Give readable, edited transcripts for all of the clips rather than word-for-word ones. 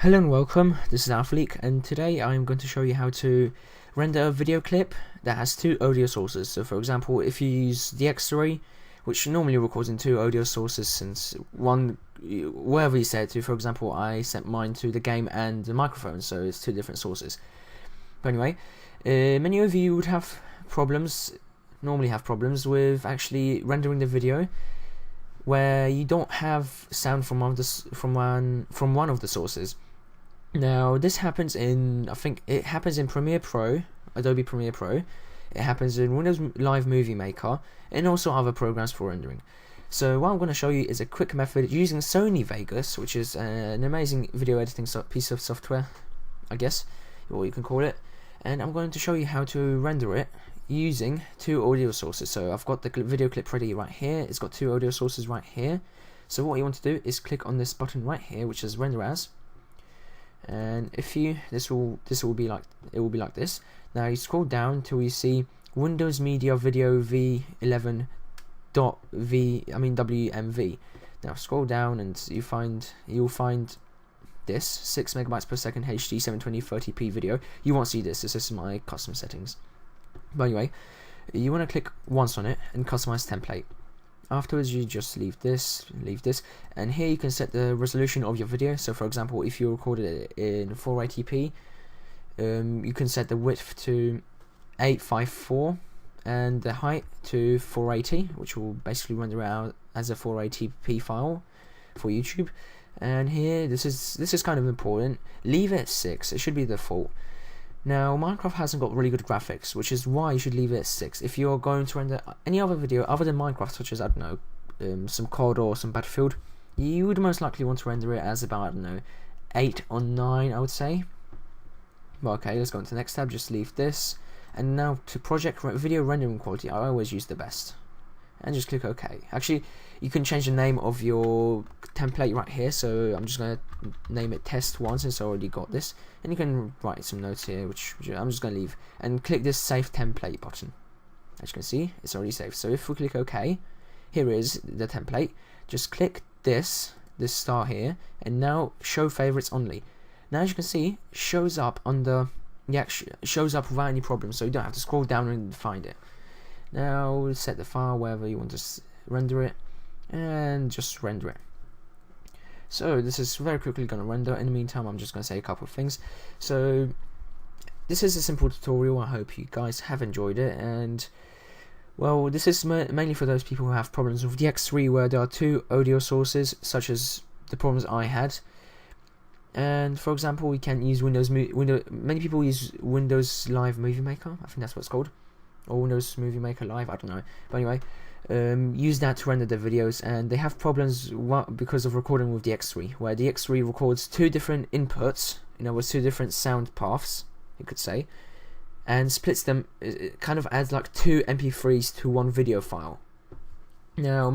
Hello and welcome, this is Alphaleak, and today I'm going to show you how to render a video clip that has two audio sources. So for example, if you use Dxtory, which normally records in two audio sources, since one, wherever you set it to, for example I set mine to the game and the microphone, so it's two different sources. But anyway, many of you would have normally have problems with actually rendering the video where you don't have sound from one of the sources. Now this happens in, I think it happens in Premiere Pro, Adobe Premiere Pro, it happens in Windows Live Movie Maker, and also other programs for rendering. So what I'm going to show you is a quick method using Sony Vegas, which is an amazing video editing piece of software, I guess, or you can call it, and I'm going to show you how to render it using two audio sources. So I've got the video clip ready right here, it's got two audio sources right here. So what you want to do is click on this button right here, which is Render As. And if you this will be like this. Now you scroll down till you see Windows Media Video V11 WMV. Now scroll down and you'll find this 6 megabytes per second HD 720 30p video. You won't see this. This is my custom settings. But anyway, you want to click once on it and customize template. Afterwards you just leave this, and here you can set the resolution of your video. So for example, if you recorded it in 480p, you can set the width to 854 and the height to 480, which will basically render out as a 480p file for YouTube. And here, this is kind of important, leave it at 6, it should be the default. Now Minecraft hasn't got really good graphics, which is why you should leave it at 6. If you're going to render any other video other than Minecraft, such as, I don't know, some COD or some Battlefield, you would most likely want to render it as about, I don't know, 8 or 9, I would say. Well, okay, let's go into the next tab, just leave this. And now to project video rendering quality, I always use the best. And just click OK. Actually, you can change the name of your template right here, so I'm just going to name it test 1 since I already got this, and you can write some notes here which I'm just going to leave, and click this save template button. As you can see, it's already saved. So if we click OK, here is the template. Just click this star here, and now show favorites only. Now as you can see, shows up shows up without any problems, so you don't have to scroll down and find it. Now set the file wherever you want to render it, and just render it. So this is very quickly going to render. In the meantime, I'm just going to say a couple of things. So this is a simple tutorial. I hope you guys have enjoyed it, and well, this is mainly for those people who have problems with Dx3 where there are two audio sources, such as the problems I had. And for example, we can use many people use Windows Live Movie Maker, I think that's what it's called, or Windows Movie Maker Live, I don't know. But anyway, use that to render the videos, and they have problems because of recording with Dx3, where Dx3 records two different inputs, with two different sound paths, you could say, and splits them. It kind of adds like two MP3s to one video file. Now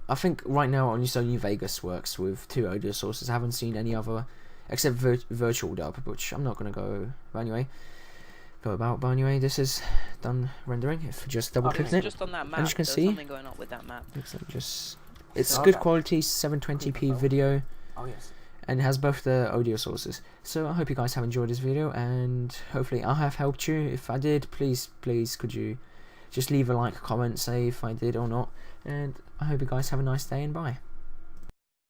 I think right now only Sony Vegas works with two audio sources. I haven't seen any other except Virtual Dub, which I'm not going to go about. But anyway, this is done rendering. If you just double click it, just on that map, and you can see something going on with that map. It's good quality 720p video. Oh yes. And it has both the audio sources. So I hope you guys have enjoyed this video, and hopefully I have helped you. If I did, please could you just leave a like, comment, say if I did or not, and I hope you guys have a nice day, and bye.